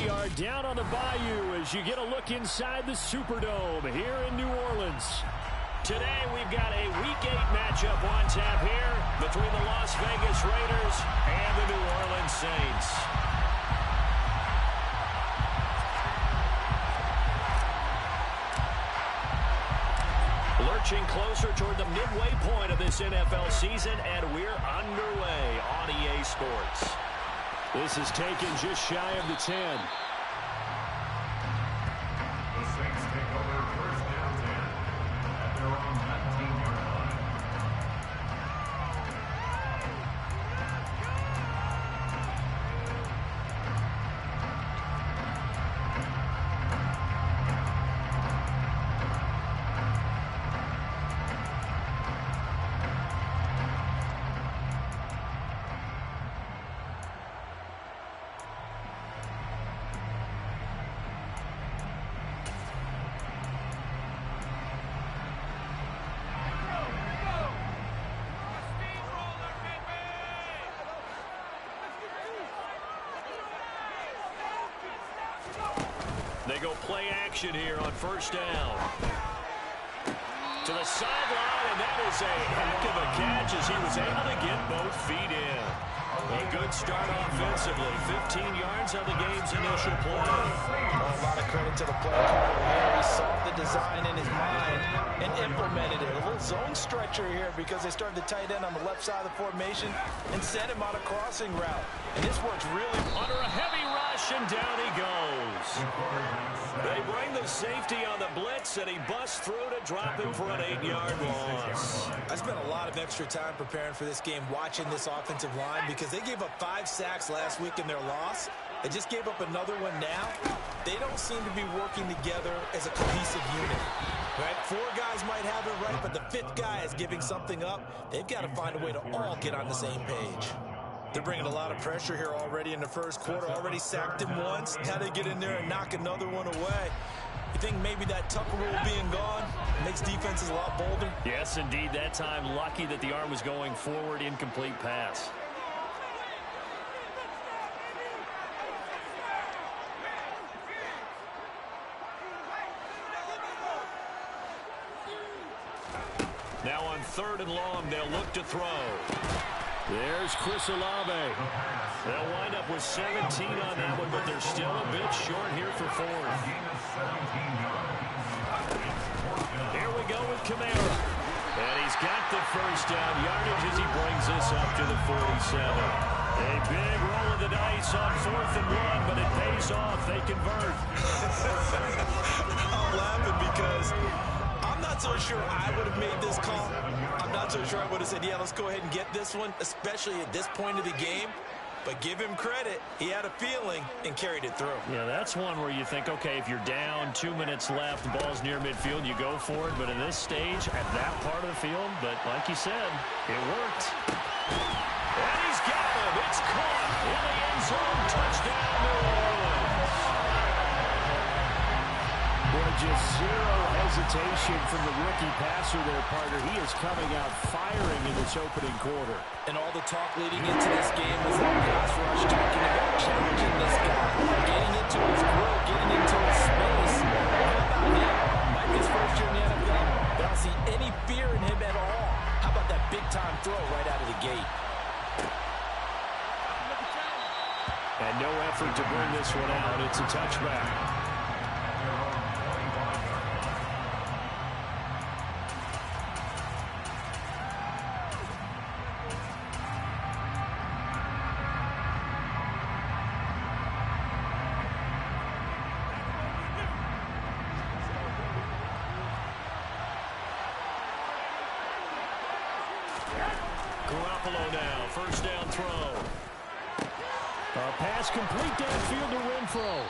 We are down on the Bayou as you get a look inside the Superdome here in New Orleans. Today we've got a Week 8 matchup on tap here between the Las Vegas Raiders and the New Orleans Saints. Lurching closer toward the midway point of this NFL season, and we're underway on EA Sports. This is taken just shy of the 10. The Saints take over first down 10 at their own 19-yard line. They go play action here on first down. To the sideline, and that is a heck of a catch as he was able to get both feet in. A good start offensively. 15 yards on the game's initial play. Well, a lot of credit to the play caller here. He saw the design in his mind and implemented it. A little zone stretcher here because they started the tight end on the left side of the formation and sent him on a crossing route. And this works really under a heavy rush, and down he goes. They bring the safety on the blitz, and he busts through to drop him for an 8-yard loss. I spent a lot of extra time preparing for this game, watching this offensive line, because they gave up 5 sacks last week in their loss. They just gave up another one now. They don't seem to be working together as a cohesive unit. Right? 4 guys might have it right, but the 5th guy is giving something up. They've got to find a way to all get on the same page. They're bringing a lot of pressure here already in the first quarter. Already sacked him once. Now they get in there and knock another one away. You think maybe that Tucker rule being gone makes defenses a lot bolder? Yes, indeed. That time, lucky that the arm was going forward, incomplete pass. Now on 3rd and long, they'll look to throw. There's Chris Olave. They'll wind up with 17 on that one, but they're still a bit short here for 4th. Here we go with Kamara. And he's got the first down yardage as he brings this up to the 47. A big roll of the dice on 4th and 1, but it pays off. They convert. I'm laughing because I'm not so sure I would have made this call. I'm not so sure I would have said, yeah, let's go ahead and get this one, especially at this point of the game. But give him credit. He had a feeling and carried it through. Yeah, that's one where you think, okay, if you're down, 2 minutes left, the ball's near midfield, you go for it. But in this stage, at that part of the field, but like you said, it worked. And he's got him. It's caught in the end zone. Touchdown, New Orleans. Boy, just zero hesitation from the rookie passer there, partner. He is coming out firing in this opening quarter. And all the talk leading into this game was that pass rush, talking about challenging this guy, getting into his grill, getting into his space. How about him? Like his first year in the NFL, I don't see any fear in him at all. How about that big-time throw right out of the gate? And no effort to bring this one out. It's a touchback. Garoppolo now, first down throw. A pass complete downfield to Renfro.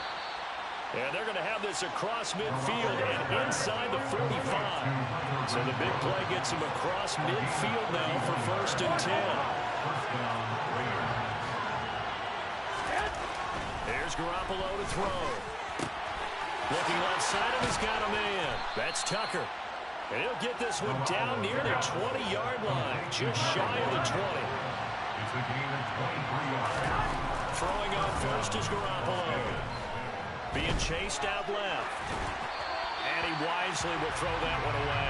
And they're going to have this across midfield and inside the 45. So the big play gets him across midfield now for 1st and 10. Here's Garoppolo to throw. Looking left side, and he's got a man. That's Tucker. And he'll get this one down near the 20-yard line, just shy of the 20. It's a gain of 23 yards. Throwing on first is Garoppolo. Being chased out left. And he wisely will throw that one away.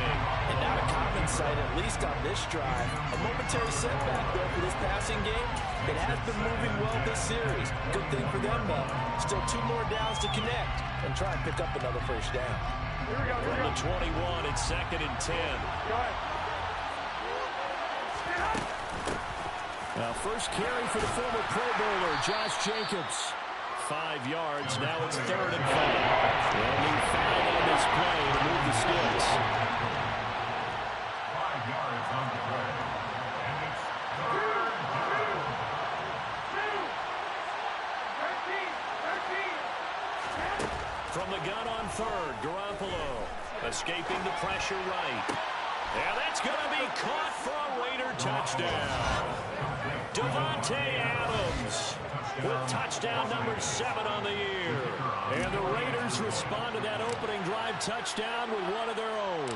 And not a common sight, at least on this drive. A momentary setback, though, for this passing game. It has been moving well this series. Good thing for them, though. Still 2 more downs to connect and try and pick up another first down. From the 21, it's 2nd and 10. First carry for the former Pro Bowler, Josh Jacobs. 5 yards. Now it's 3rd and 5. They'll need 5 on this play to move the sticks. 5 yards on the play. And it's 3rd and 2. From the gun on 3rd, Garoppolo escaping the pressure right. And that's going to be caught for a Raider touchdown. Davante Adams with touchdown number 7 on the year. And the Raiders respond to that opening drive touchdown with one of their own.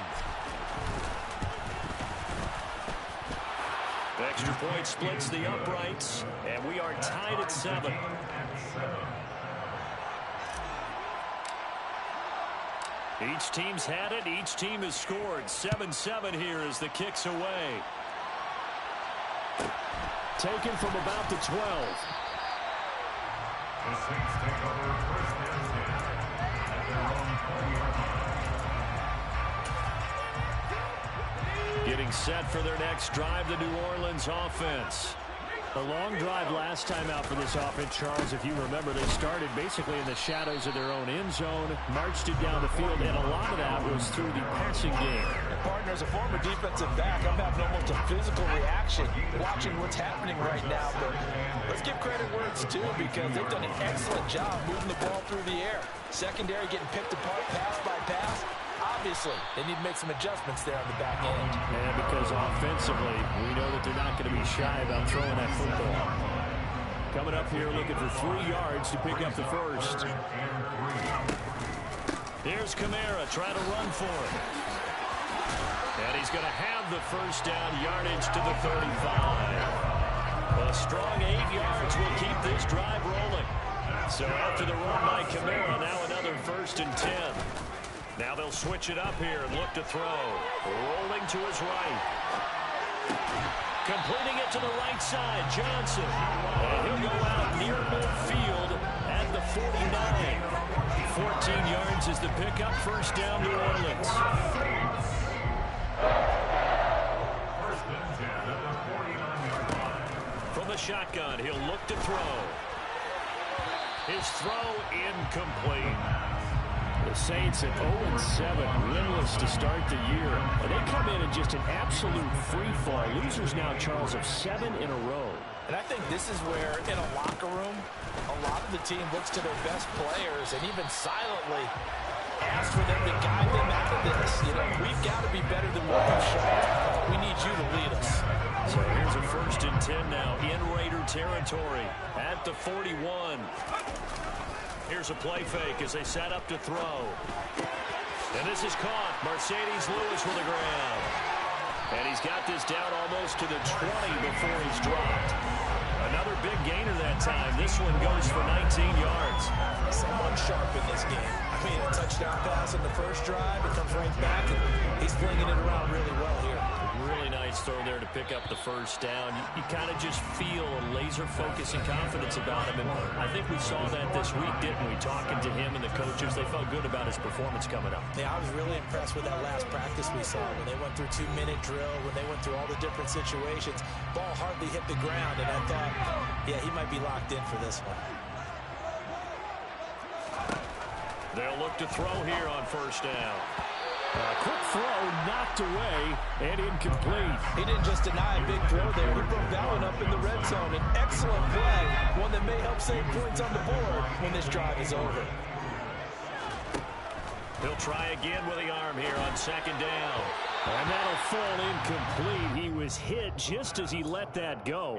Extra point splits the uprights, and we are tied at 7. Each team's had it. Each team has scored. 7-7 here as the kick's away. Taken from about the 12. The Saints take over 1st and 10 at their own 40-yard line. Getting set for their next drive, the New Orleans offense. A long drive last time out for this offense, Charles. If you remember, they started basically in the shadows of their own end zone, marched it down the field, and a lot of that was through the passing game. Partner, as a former defensive back, I'm having almost a physical reaction watching what's happening right now. But let's give credit where it's due, because they've done an excellent job moving the ball through the air. Secondary getting picked apart pass by pass. Obviously, they need to make some adjustments there on the back end. And because offensively, we know that they're not going to be shy about throwing that football. Coming up here looking for 3 yards to pick up the first. Here's Kamara trying to run for it. And he's going to have the first down, yardage to the 35. A strong 8 yards will keep this drive rolling. So after the run by Kamara, now another 1st and 10. Now they'll switch it up here and look to throw. Rolling to his right. Completing it to the right side, Johnson. And he'll go out near midfield at the 49. 14 yards is the pickup. First down, New Orleans. 1st and 10 at the 49-yard line. From the shotgun, he'll look to throw. His throw incomplete. The Saints at 0-7, winless to start the year. And they come in just an absolute free fall. Losers now, Charles, of 7 in a row. And I think this is where, in a locker room, a lot of the team looks to their best players and even silently asks for them to guide them out of this. You know, we've got to be better than what we've shown. We need you to lead us. So here's a 1st and 10 now in Raider territory at the 41. Here's a play fake as they set up to throw. And this is caught. Mercedes Lewis with the ground. And he's got this down almost to the 20 before he's dropped. Another big gainer that time. This one goes for 19 yards. Someone sharp in this game. I mean, a touchdown pass in the first drive. It comes right back, and he's flinging it around really well here. Really nice throw there to pick up the first down. You kind of just feel a laser focus and confidence about him. And I think we saw that this week, didn't we? Talking to him and the coaches, they felt good about his performance coming up. Yeah, I was really impressed with that last practice we saw when they went through 2-minute drill, when they went through all the different situations. Ball hardly hit the ground, and I thought, yeah, he might be locked in for this one. They'll look to throw here on first down. Quick throw knocked away and incomplete. He didn't just deny a big throw there. He broke that one up in the red zone. An excellent play, one that may help save points on the board when this drive is over. He'll try again with the arm here on 2nd down. And that'll fall incomplete. He was hit just as he let that go.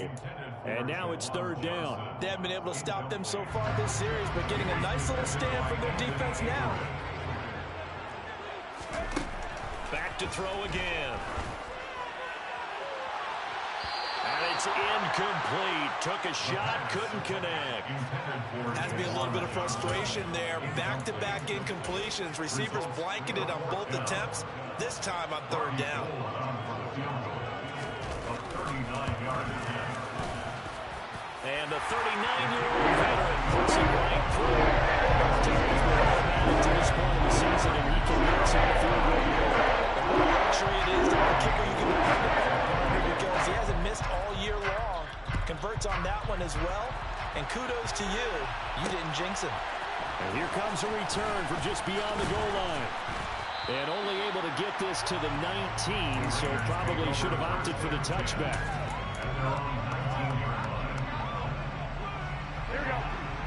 And now it's 3rd down. They haven't been able to stop them so far this series, but getting a nice little stand from their defense now. Back to throw again. And it's is incomplete. Took a shot, couldn't connect. Has to be a little bit of frustration there. Back-to-back incompletions. Receivers blanketed on both attempts. This time on third down. And the 39-year-old veteran puts it right through. He's been automatic to this point of the season, and he can get to the field goal. And what a luxury it is to have a kicker you can depend on, because he hasn't missed all year long. Converts on that one as well. And kudos to you. You didn't jinx him. And here comes a return from just beyond the goal line. And only able to get this to the 19, so probably should have opted for the touchback.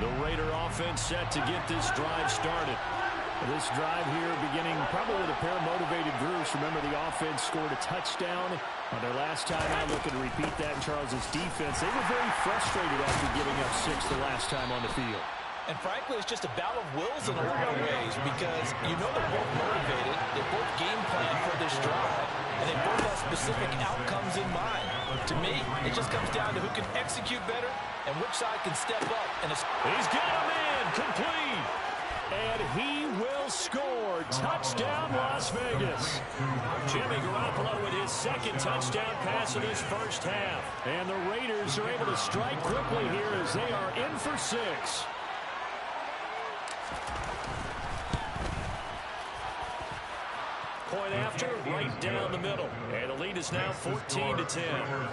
The Raider offense set to get this drive started. This drive here beginning probably with a pair of motivated Bruce. Remember, the offense scored a touchdown on their last time out. Looking to repeat that in Charles's defense. They were very frustrated after giving up 6 the last time on the field. And frankly, it's just a battle of wills in a lot of ways, because you know they're both motivated, they both game plan for this drive, and they both have specific outcomes in mind. To me, it just comes down to who can execute better and which side can step up. And he's got a man complete, and he will score. Touchdown, Las Vegas. Jimmy Garoppolo with his second touchdown pass of this first half. And the Raiders are able to strike quickly here as they are in for 6. Point after, right down the middle. And the lead is now 14-10.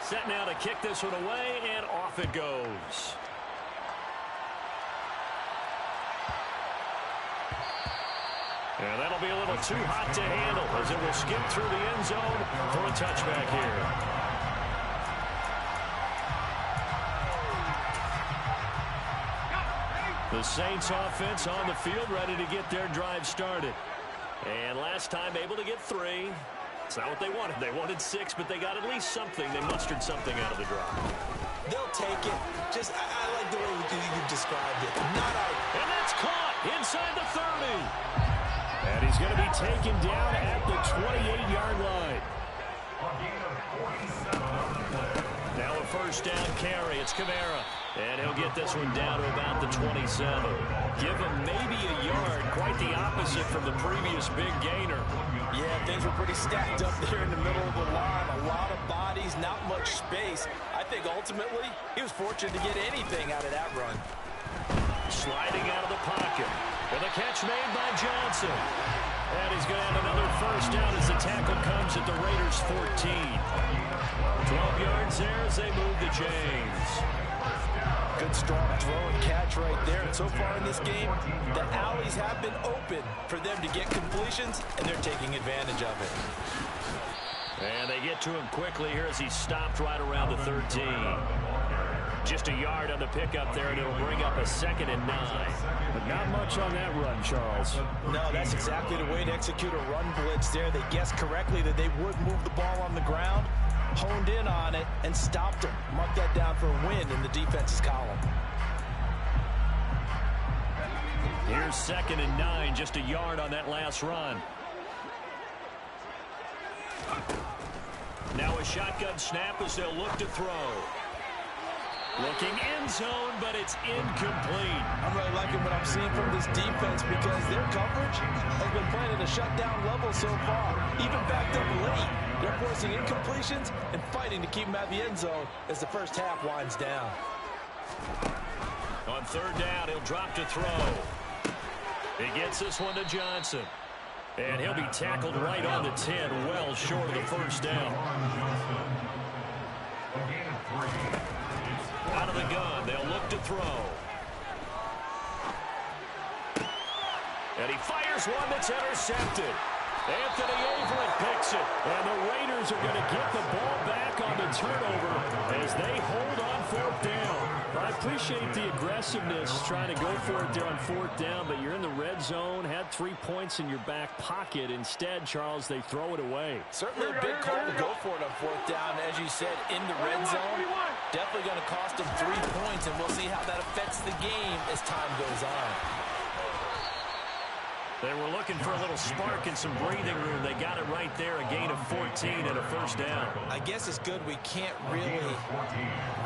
Set now to kick this one away, and off it goes. And that'll be a little too hot to handle as it will skip through the end zone for a touchback here. The Saints offense on the field, ready to get their drive started. And last time able to get 3. It's not what they wanted. They wanted 6, but they got at least something. They mustered something out of the drive. They'll take it. Just, I like the way you described it. Not out. And that's caught inside the 30. And he's going to be taken down at the 28-yard line. Now a first down carry. It's Kamara. And he'll get this one down to about the 27. Give him maybe a yard. Quite the opposite from the previous big gainer. Yeah, things were pretty stacked up there in the middle of the line. A lot of bodies, not much space. I think ultimately he was fortunate to get anything out of that run. Sliding out of the pocket. And the catch made by Johnson. And he's going to have another first down as the tackle comes at the Raiders' 14. 12 yards there as they move the chains. Good strong throw and catch right there. And so far in this game, the alleys have been open for them to get completions, and they're taking advantage of it. And they get to him quickly here as he stopped right around the 13. Just a yard on the pickup there, and it'll bring up a 2nd and 9. But not much on that run, Charles. No, that's exactly the way to execute a run blitz there. They guessed correctly that they would move the ball on the ground, honed in on it, and stopped them. Mark that down for a win in the defense's column. Here's 2nd and 9, just a yard on that last run. Now a shotgun snap as they'll look to throw. Looking end zone, but it's incomplete. I'm really liking what I'm seeing from this defense because their coverage has been playing at a shutdown level so far. Even backed up late, they're forcing incompletions and fighting to keep them at the end zone as the first half winds down. On 3rd down, he'll drop to throw. He gets this one to Johnson. And he'll be tackled right on the 10, well short of the first down. Out of the gun, they'll look to throw. And he fires one that's intercepted. Anthony Averett picks it. And the Raiders are going to get the ball back on the turnover as they hold on 4th down. I appreciate the aggressiveness trying to go for it there on 4th down, but you're in the red zone, had 3 points in your back pocket. Instead, Charles, they throw it away. Certainly a big call to go for it on 4th down. As you said, in the red zone, definitely going to cost them 3 points, and we'll see how that affects the game as time goes on. They were looking for a little spark and some breathing room. They got it right there, a gain of 14 and a first down. I guess it's good we can't really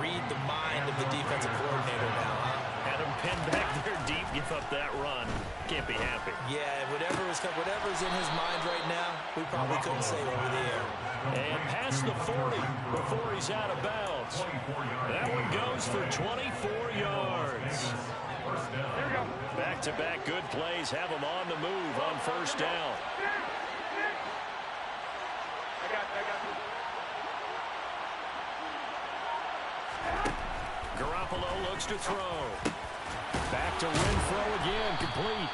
read the mind of the defensive coordinator now, huh? Had him pinned back there deep, give up that run. Can't be happy. Yeah, whatever's in his mind right now, we probably couldn't say over the air. And past the 40 before he's out of bounds. That one goes for 24 yards. Here we go. Back-to-back good plays have him on the move on first down. I got Garoppolo looks to throw. Back to Renfrow again, complete.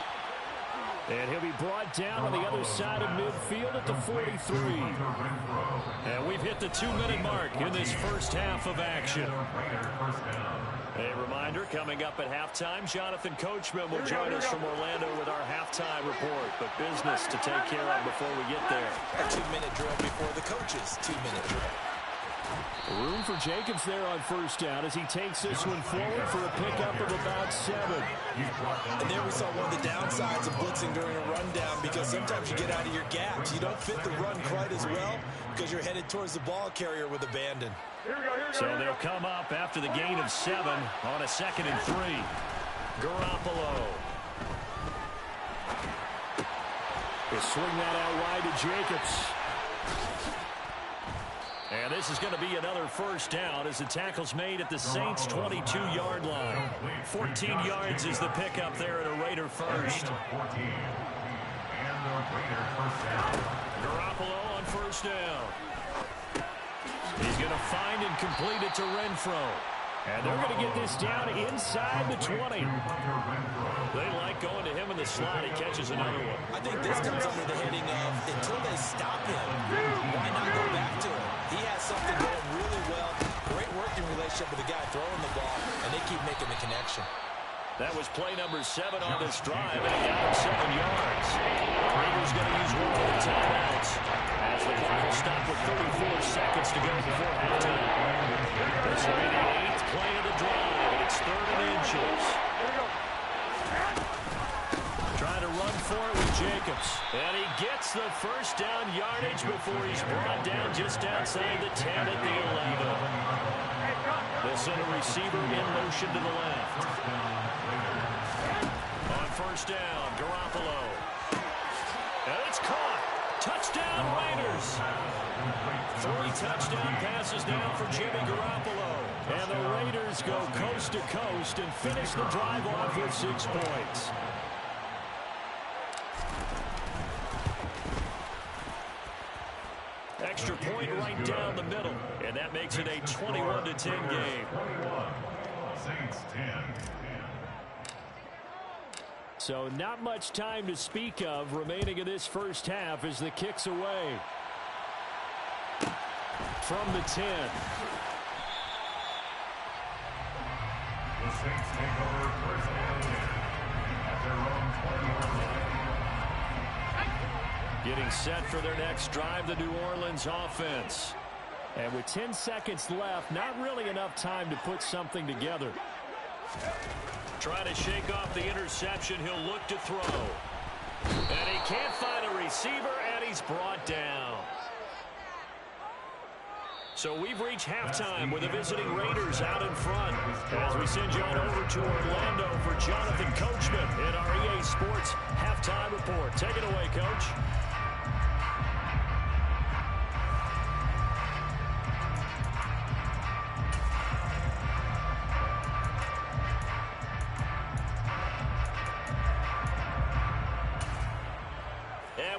And he'll be brought down on the other side of midfield at the 43. And we've hit the 2-minute mark in this first half of action. A reminder, coming up at halftime, Jonathan Coachman will join us from Orlando with our halftime report. But business to take care of before we get there. A 2-minute drill before the coach's 2-minute drill. Room for Jacobs there on first down as he takes this one forward for a pickup of about 7. And there we saw one of the downsides of blitzing during a rundown, because sometimes you get out of your gaps. You don't fit the run quite as well because you're headed towards the ball carrier with abandon. So they'll come up after the gain of 7 on a 2nd and 3. Garoppolo. He'll swing that out wide to Jacobs. And this is going to be another first down as the tackle's made at the Saints' 22-yard line. 14 yards is the pickup there at a Raider first. Garoppolo on first down. He's going to find and complete it to Renfrow. And they're going to get this down inside the 20. They like going to him in the slot. He catches another one. I think this comes under the heading of, until they stop him, why not go back to him? He has something going really well. Great working relationship with the guy throwing the ball, and they keep making the connection. That was play number 7 on this drive, and it got him 7 yards. The Raiders going to use one of the timeouts as the clock will stop with 34 seconds to go before halftime. This will be the 8th play of the drive, and it's 3rd and inches. Trying to run for it with Jacobs. And he gets the first down yardage before he's brought down just outside the 10 at the 11. They'll send a receiver in motion to the left. On first down, Garoppolo. And it's caught. Touchdown, Raiders. 3 touchdown passes now for Jimmy Garoppolo. And the Raiders go coast to coast and finish the drive off with 6 points. Extra point right down the middle. And that makes it a 21-10 game. Saints 10. So not much time to speak of remaining in this first half as the kick's away. From the 10. The Saints take over first and 10 at their own 20-yard line. Getting set for their next drive, the New Orleans offense. And with 10 seconds left, not really enough time to put something together. Trying to shake off the interception, he'll look to throw. And he can't find a receiver, and he's brought down. So we've reached halftime with the visiting Raiders out in front. As we send you on over to Orlando for Jonathan Coachman in our EA Sports halftime report. Take it away, Coach.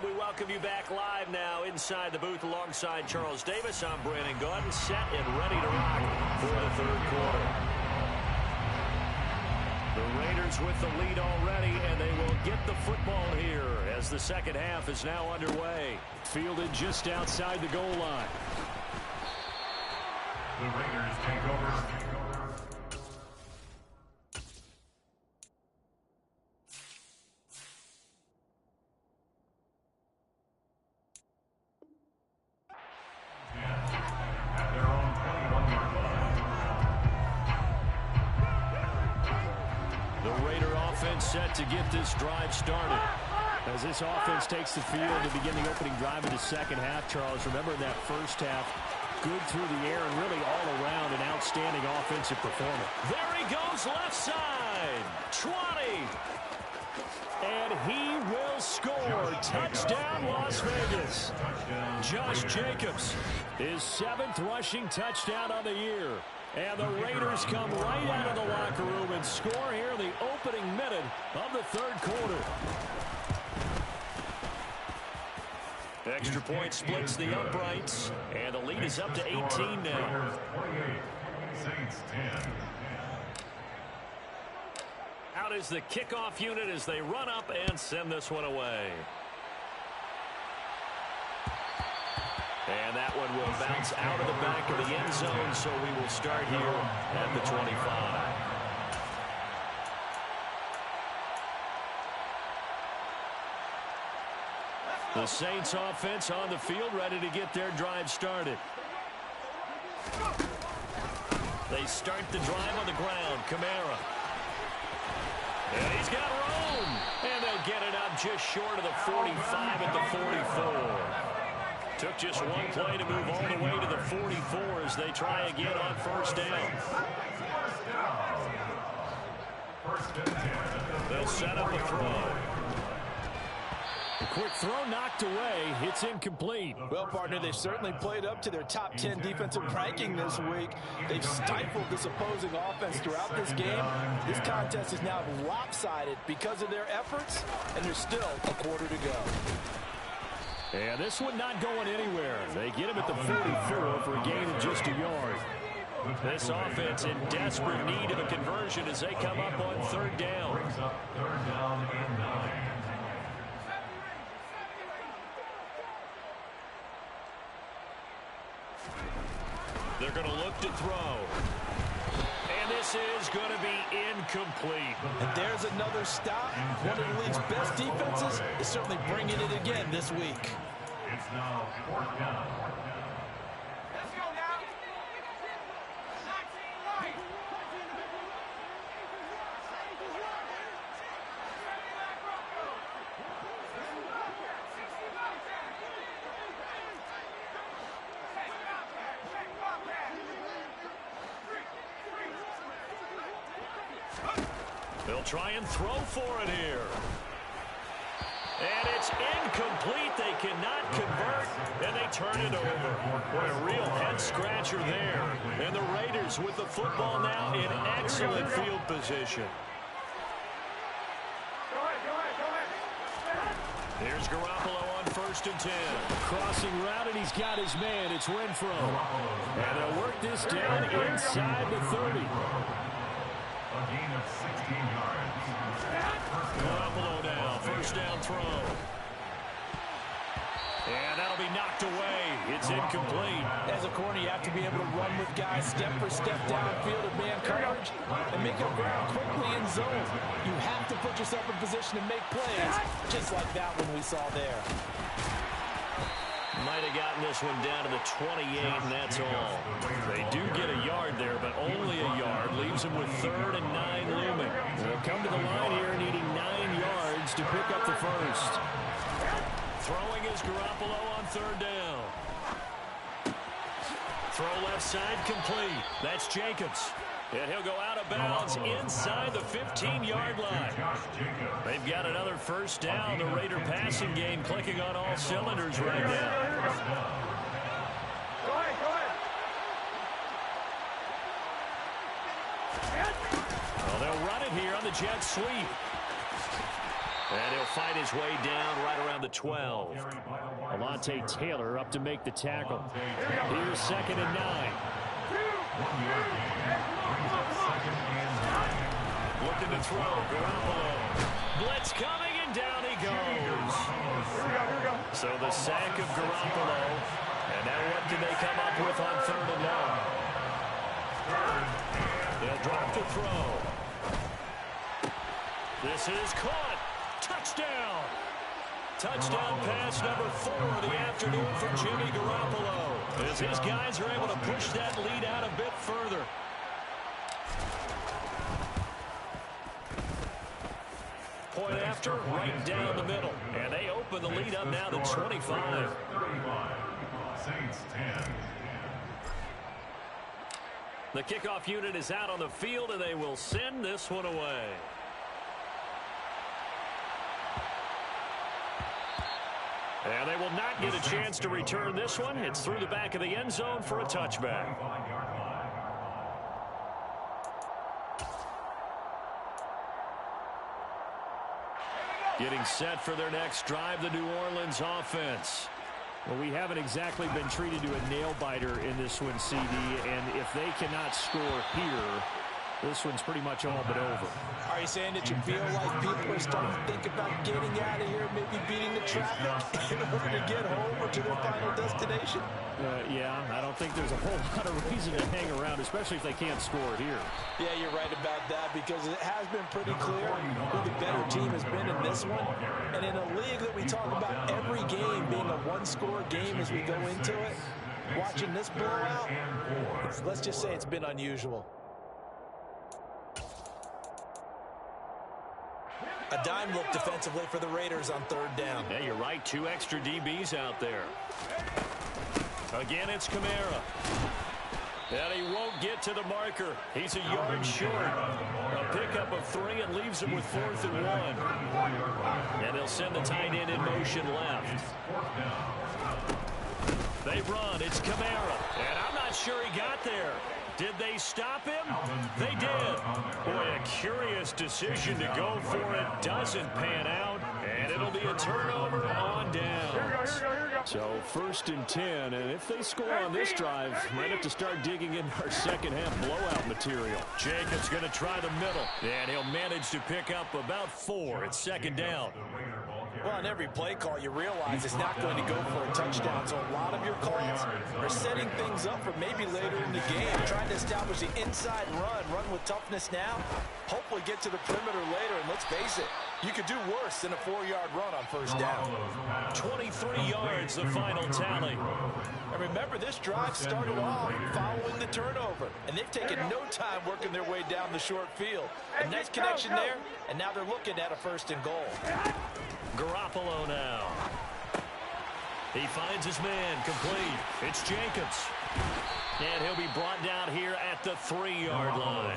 We welcome you back live now inside the booth alongside Charles Davis. I'm Brandon Gaudin, set and ready to rock for the 3rd quarter. The Raiders with the lead already, and they will get the football here as the second half is now underway. Fielded just outside the goal line. The Raiders take over. Set to get this drive started. As this offense takes the field to begin the opening drive of the second half, Charles, remember in that first half, good through the air and really all around an outstanding offensive performance. There he goes left side. 20. And he will score. Touchdown, Las Vegas. Josh Jacobs, his 7th rushing touchdown of the year. And the Raiders come right out of the locker room and score here in the opening minute of the third quarter. Extra point splits the uprights, and the lead is up to 18 now. Saints 10. Out is the kickoff unit as they run up and send this one away. And that one will bounce out of the back of the end zone, so we will start here at the 25. The Saints offense on the field, ready to get their drive started. They start the drive on the ground. Kamara. And he's got room. And they'll get it up just short of the 45 at the 44. Took just one play to move all the way to the 44 as they try again on first down. They'll set up a throw. A quick throw knocked away. It's incomplete. Well, partner, they've certainly played up to their top 10 defensive ranking this week. They've stifled this opposing offense throughout this game. This contest is now lopsided because of their efforts, and there's still a quarter to go. And this one not going anywhere. They get him at the 44 for a gain of just a yard. This offense in desperate need of a conversion as they come up on third down. Third down and 9. They're going to look to throw. And this is going to be incomplete. And there's another stop. One of the league's best defenses is certainly bringing it again this week. It's now 4th down. Let's go now. They'll try and throw for it here. And it's incomplete. They cannot convert, and they turn it over. What a real head-scratcher there. And the Raiders with the football now in excellent field position. Here's Garoppolo on 1st and 10. Crossing route, and he's got his man. It's Renfro. And they'll work this down inside the 30. A gain of 16 yards. Garoppolo now, 1st down throw. And that'll be knocked away. It's incomplete. As a corner, you have to be able to run with guys step for step downfield of man coverage and make up ground quickly in zone. You have to put yourself in position to make plays, just like that one we saw there. Might have gotten this one down to the 28, and that's all. They do get a yard there, but only a yard. Leaves them with 3rd and 9 looming. They'll come to the line here needing 9 yards to pick up the first. Throwing is Garoppolo on 3rd down. Throw left side complete. That's Jacobs. And he'll go out of bounds inside the 15-yard line. They've got another 1st down. The Raider passing game clicking on all cylinders right now. Go ahead. Well, they'll run it here on the jet sweep. And he'll fight his way down right around the 12. Alontae Taylor up to make the tackle. Here's 2nd and 9. Looking to throw. Garoppolo. Blitz coming, and down he goes. So the sack of Garoppolo. And now what can they come up with on 3rd and long? They'll drop to throw. This is caught. Touchdown. Touchdown pass number 4 of the afternoon for Jimmy Garoppolo. As his guys are able to push that lead out a bit further. point after, right down the middle. And they open the lead up now to 25. Saints 10. The kickoff unit is out on the field, and they will send this one away. And they will not get a chance to return this one. It's through the back of the end zone for a touchback. Getting set for their next drive, the New Orleans offense. Well, we haven't exactly been treated to a nail-biter in this one, CD, and if they cannot score here, this one's pretty much all but over. Are you saying that you feel like people are starting to think about getting out of here, maybe beating the traffic in order to get home or to their final destination? Yeah, I don't think there's a whole lot of reason to hang around, especially if they can't score here. Yeah, you're right about that, because it has been pretty clear who the better team has been in this one. And in a league that we talk about every game being a one-score game as we go into it, watching this blowout, let's just say it's been unusual. A dime look defensively for the Raiders on third down. Yeah, you're right. 2 extra DBs out there. Again, it's Kamara. And he won't get to the marker. He's a yard short. A pickup of 3 and leaves him with 4th and 1. And they'll send the tight end in motion left. They run. It's Kamara. And I'm not sure he got there. Did they stop him? They did. Boy, a curious decision to go for it. Doesn't pan out. And it'll be a turnover on downs. So 1st and 10, and if they score on this drive, might have to start digging in our second half blowout material. Jacobs going to try the middle, and he'll manage to pick up about 4. It's 2nd down. Well, on every play call, you realize it's not going to go for a touchdown. So a lot of your calls are setting things up for maybe later in the game, trying to establish the inside run with toughness now, hopefully get to the perimeter later. And let's face it, you could do worse than a 4-yard run on 1st down. 23 yards, the final tally. And remember, this drive started off following the turnover, and they've taken no time working their way down the short field. A nice connection there, and now they're looking at a 1st and goal. Garoppolo now. He finds his man complete. It's Jacobs. And he'll be brought down here at the 3-yard line.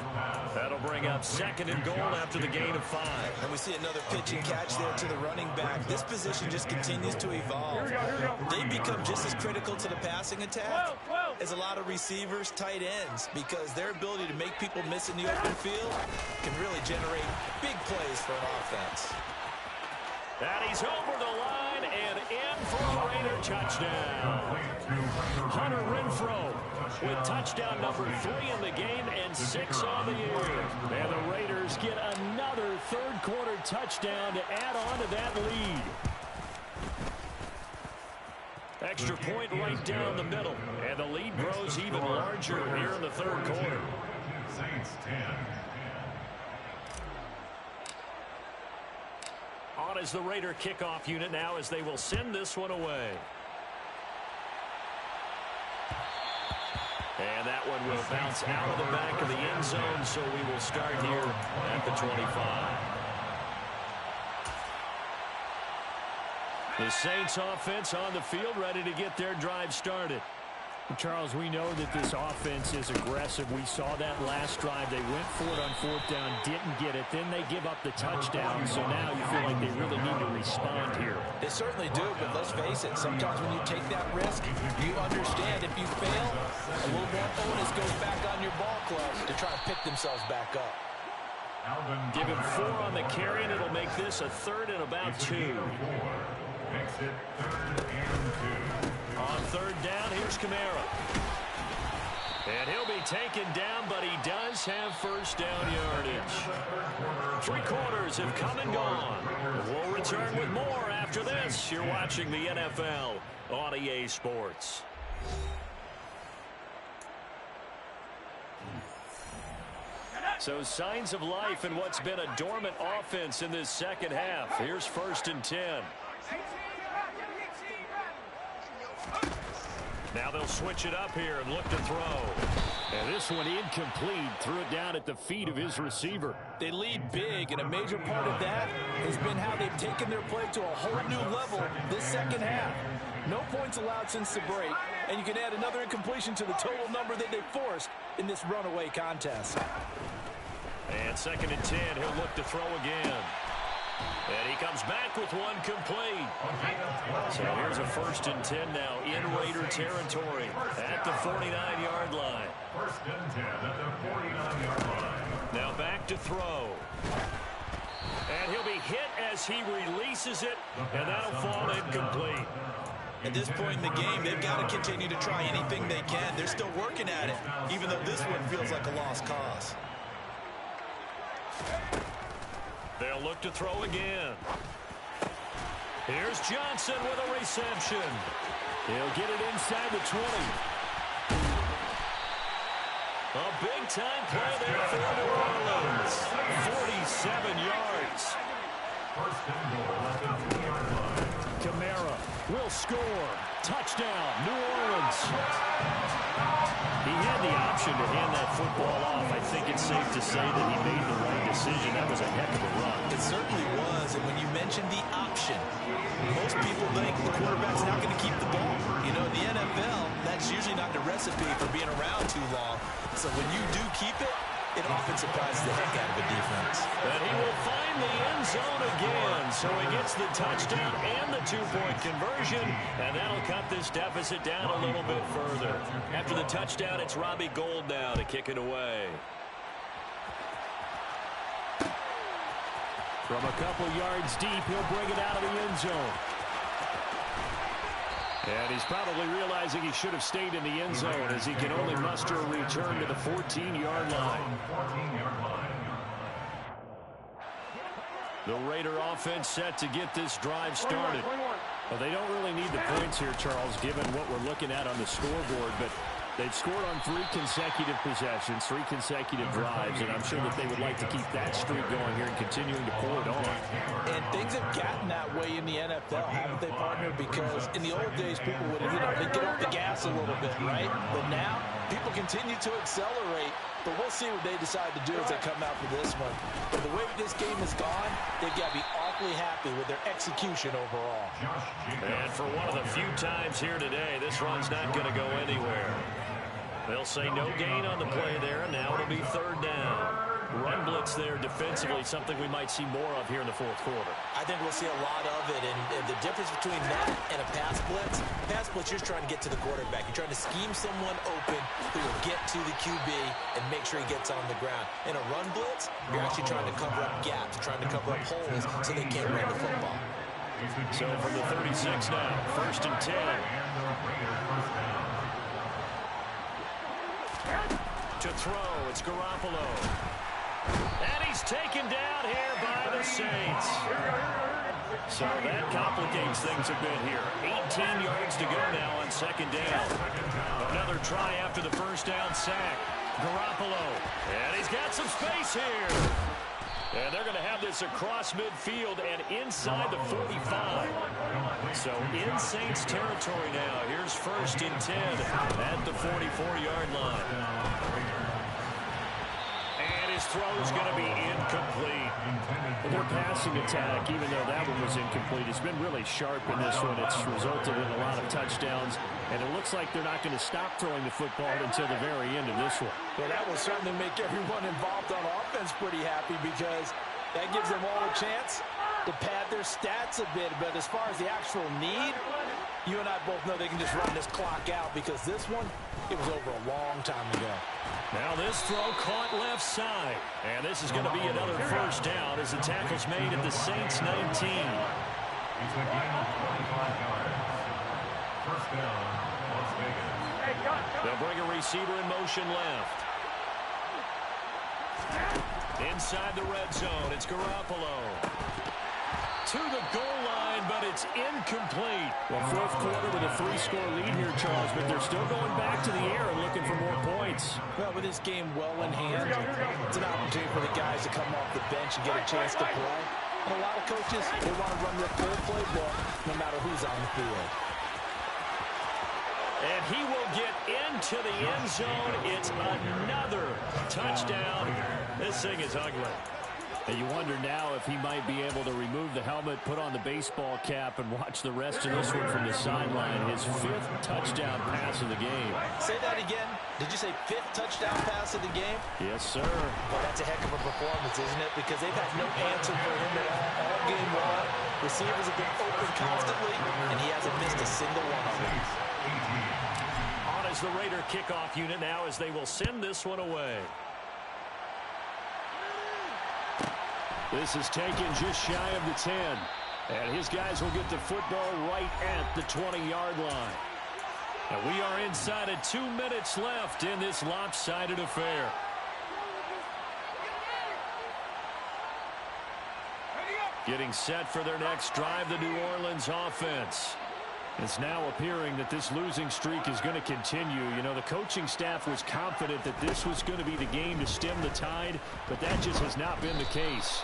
That'll bring up 2nd and goal after the gain of 5. And we see another pitch and catch there to the running back. This position just continues to evolve. They become just as critical to the passing attack as a lot of receivers, tight ends, because their ability to make people miss in the open field can really generate big plays for an offense. And he's over the line and in for a Raider touchdown. Hunter Renfrow with touchdown number 3 in the game and 6 on the year. And the Raiders get another 3rd quarter touchdown to add on to that lead. Extra point right down the middle. And the lead grows even larger here in the 3rd quarter. Saints 10. On is the Raider kickoff unit now as they will send this one away. And that one will bounce out of the back of the end zone, so we will start here at the 25. The Saints offense on the field ready to get their drive started. Charles, we know that this offense is aggressive. We saw that last drive. They went for it on 4th down, didn't get it. Then they give up the touchdown. So now you feel like they really need to respond here. They certainly do, but let's face it. Sometimes when you take that risk, you understand if you fail, a little more onus goes back on your ball club to try and pick themselves back up. Give him 4 on the carry, and it'll make this a 3rd and about 2. Makes it 3rd and 2. On 3rd down, here's Kamara. And he'll be taken down, but he does have 1st down yardage. 3 quarters have come and gone. We'll return with more after this. You're watching the NFL on EA Sports. So signs of life in what's been a dormant offense in this 2nd half. Here's 1st and 10. Now they'll switch it up here and look to throw. And this one incomplete. Threw it down at the feet of his receiver. They lead big, and a major part of that has been how they've taken their play to a whole new level this second half. No points allowed since the break, and you can add another incompletion to the total number that they forced in this runaway contest. And 2nd and 10, he'll look to throw again. And he comes back with one complete. So here's a 1st and 10 now in Raider territory at the 49-yard line. 1st and 10 at the 49-yard line. Now back to throw. And he'll be hit as he releases it, and that'll fall incomplete. At this point in the game, they've got to continue to try anything they can. They're still working at it, even though this one feels like a lost cause. They'll look to throw again. Here's Johnson with a reception. He'll get it inside the 20. A big-time play there for New Orleans. 47 yards. 1st and goal at the 2-yard line. Kamara will score. Touchdown, New Orleans. He had the option to hand that football off. I think it's safe to say that he made the right decision. That was a heck of a run. It certainly was, and when you mentioned the option, most people think the quarterback's not going to keep the ball. You know, in the NFL, that's usually not the recipe for being around too long. So when you do keep it, it often surprises the heck out of a defense. And he will find the end zone again. So he gets the touchdown and the 2-point conversion, and that'll cut this deficit down a little bit further. After the touchdown, it's Robbie Gould now to kick it away. From a couple yards deep, he'll bring it out of the end zone. And he's probably realizing he should have stayed in the end zone as he can only muster a return to the 14-yard line. 14-yard line. The Raider offense set to get this drive started. Well, they don't really need the points here, Charles, given what we're looking at on the scoreboard, but they've scored on 3 consecutive possessions, 3 consecutive drives, and I'm sure that they would like to keep that streak going here and continuing to pour it on. And things have gotten that way in the NFL, haven't they, partner? Because in the old days, people would, they'd get off the gas a little bit, right? But now, people continue to accelerate, but we'll see what they decide to do as they come out for this one. But the way this game has gone, they've got to be awfully happy with their execution overall. And for one of the few times here today, this run's not going to go anywhere. They'll say no gain on the play there, and now it'll be 3rd down. Run blitz there defensively, something we might see more of here in the 4th quarter. I think we'll see a lot of it, and the difference between that and a pass blitz, you're just trying to get to the quarterback. You're trying to scheme someone open who will get to the QB and make sure he gets on the ground. In a run blitz, you're actually trying to cover up gaps, trying to cover up holes so they can't run the football. So from the 36 now, 1st and 10. To throw, it's Garoppolo. And he's taken down here by the Saints. So that complicates things a bit here. 18 yards to go now on 2nd down. Another try after the 1st down sack. Garoppolo. And he's got some space here. And they're going to have this across midfield and inside the 45. So in Saints territory now. Here's 1st and 10 at the 44-yard line. And his throw is going to be incomplete. Their passing attack, even though that one was incomplete, has been really sharp in this one. It's resulted in a lot of touchdowns, and it looks like they're not going to stop throwing the football until the very end of this one. Well, that will certainly make everyone involved on offense pretty happy because that gives them all a chance to pad their stats a bit. But as far as the actual need, you and I both know they can just run this clock out because this one, it was over a long time ago. Now this throw caught left side. And this is going to be another 1st down as the tackle's made at the Saints 19. He's again 25 yards. 1st down, Las Vegas. They'll bring a receiver in motion left. Inside the red zone, it's Garoppolo. To the goal line, but it's incomplete. Well, 4th quarter with a 3-score lead here, Charles, but they're still going back to the air and looking for more points. Well, with this game well in hand, it's an opportunity for the guys to come off the bench and get a chance to play. And a lot of coaches, they want to run their full playbook no matter who's on the field. And he will get into the end zone. It's another touchdown. This thing is ugly. And you wonder now if he might be able to remove the helmet, put on the baseball cap, and watch the rest of this one from the sideline. His 5th touchdown pass of the game. Say that again. Did you say 5th touchdown pass of the game? Yes, sir. Well, that's a heck of a performance, isn't it? Because they've had no answer for him at all game long. Receivers have been open constantly, and he hasn't missed a single one of them. On is the Raider kickoff unit now as they will send this one away. This is taken just shy of the 10. And his guys will get the football right at the 20-yard line. And we are inside of 2 minutes left in this lopsided affair. Getting set for their next drive, the New Orleans offense. It's now appearing that this losing streak is going to continue. You know, the coaching staff was confident that this was going to be the game to stem the tide, but that just has not been the case.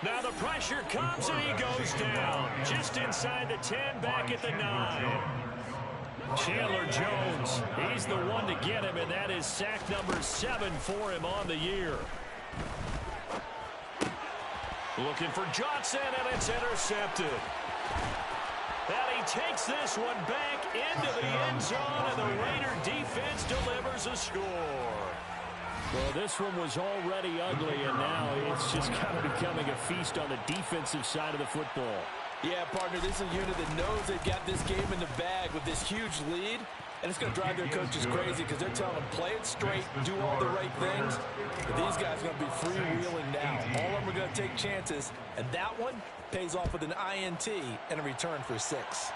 Now the pressure comes and he goes down. Just inside the 10, back at the 9. Chandler Jones, he's the one to get him, and that is sack number 7 for him on the year. Looking for Johnson, and it's intercepted. And he takes this one back into the end zone, and the Raider defense delivers a score. Well, this one was already ugly, and now it's just kind of becoming a feast on the defensive side of the football. Yeah, partner, this is a unit that knows they've got this game in the bag with this huge lead, and it's going to drive their coaches crazy because they're telling them, play it straight, do all the right things. But these guys are going to be freewheeling now. All of them are going to take chances, and that one pays off with an INT and a return for 6.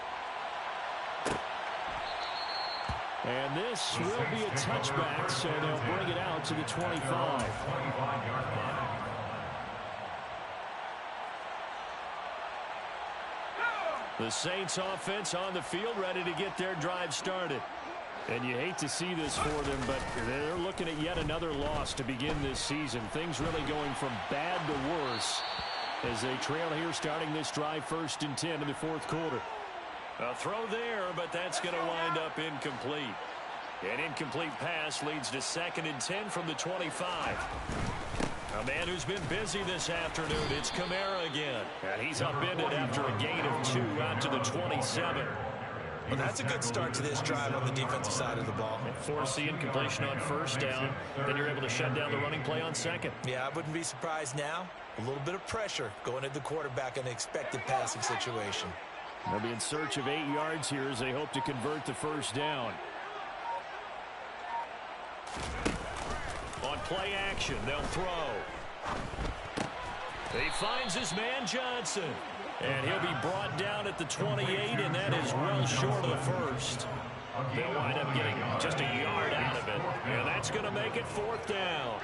And this will be a touchback, so they'll bring it out to the 25. The Saints offense on the field, ready to get their drive started. And you hate to see this for them, but they're looking at yet another loss to begin this season. Things really going from bad to worse as they trail here starting this drive 1st and 10 in the 4th quarter. A throw there, but that's going to wind up incomplete. An incomplete pass leads to 2nd and 10 from the 25. A man who's been busy this afternoon, it's Kamara again. And he's upended after a gain of 2 out to the 27. Well, that's a good start to this drive on the defensive side of the ball. Force the incompletion on 1st down. Then you're able to shut down the running play on 2nd. Yeah, I wouldn't be surprised now. A little bit of pressure going at the quarterback in an expected passing situation. They'll be in search of 8 yards here as they hope to convert the 1st down. On play action, they'll throw. He finds his man Johnson. And he'll be brought down at the 28, and that is well short of the 1st. They'll wind up getting just a yard out of it. And that's going to make it 4th down.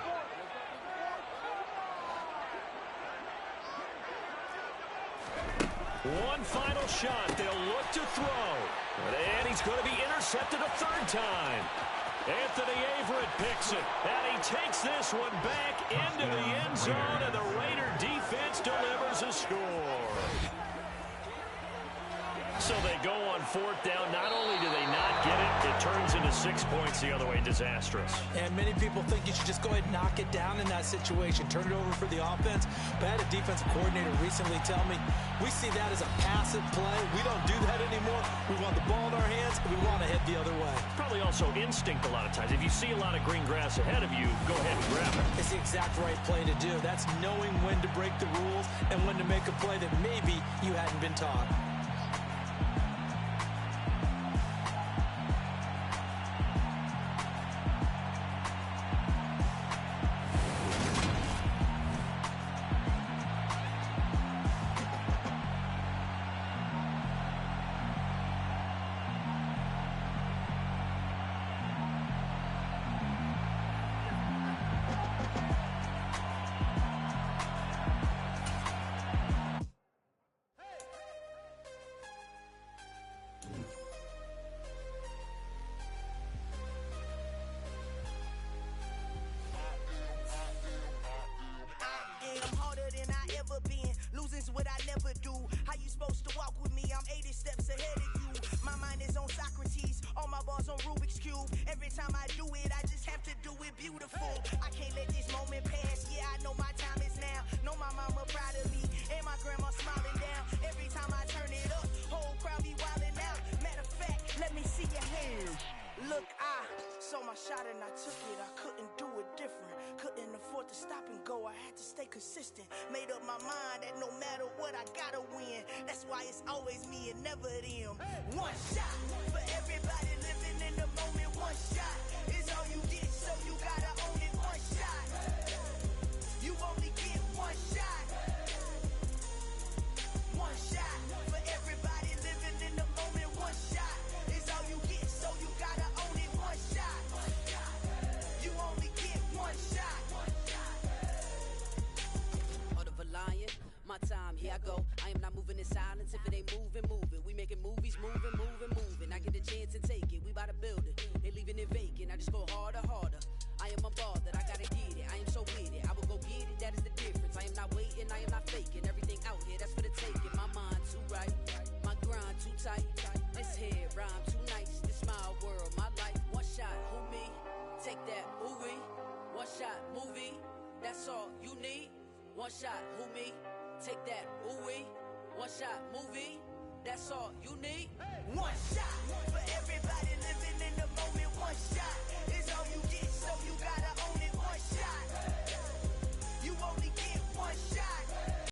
One final shot. They'll look to throw. And he's going to be intercepted a 3rd time. Anthony Averett picks it. And he takes this one back into the end zone, and the Raider defense delivers a score. So they go on 4th down. Not only do they not get it, it turns into 6 points the other way. Disastrous. And many people think you should just go ahead and knock it down in that situation. Turn it over for the offense. But I had a defensive coordinator recently tell me, we see that as a passive play. We don't do that anymore. We want the ball in our hands, and we want to head the other way. Probably also instinct a lot of times. If you see a lot of green grass ahead of you, go ahead and grab it. It's the exact right play to do. That's knowing when to break the rules and when to make a play that maybe you hadn't been taught. I saw my shot and I took it. I couldn't do it different. Couldn't afford to stop and go. I had to stay consistent. Made up my mind that no matter what, I gotta win. That's why it's always me and never them. One shot for everybody living in the moment. One shot is all you get, so you gotta own it. One shot. You only get one shot. One shot for everybody living in the moment. One shot is all you get, so you gotta own it. One shot. You only get one shot. Heart of a lion, my time, here I go. I am not moving in silence. If it ain't moving, moving. We making movies, moving, moving, moving. I get the chance and take it. We bout to build it. They leaving it vacant. I just go harder, harder. I am unbothered, I gotta get it. I am so with it. I will go get it, that is the difference. I am not waiting, I am not faking. Everything out here, that's for the taking. My mind too right, my grind too tight. This head rhyme too nice. This my world, my life. One shot, who me? Take that, ooh-wee. One shot, movie. That's all you need. One shot, who me? Take that, ooh-wee. One shot, movie. That's all you need.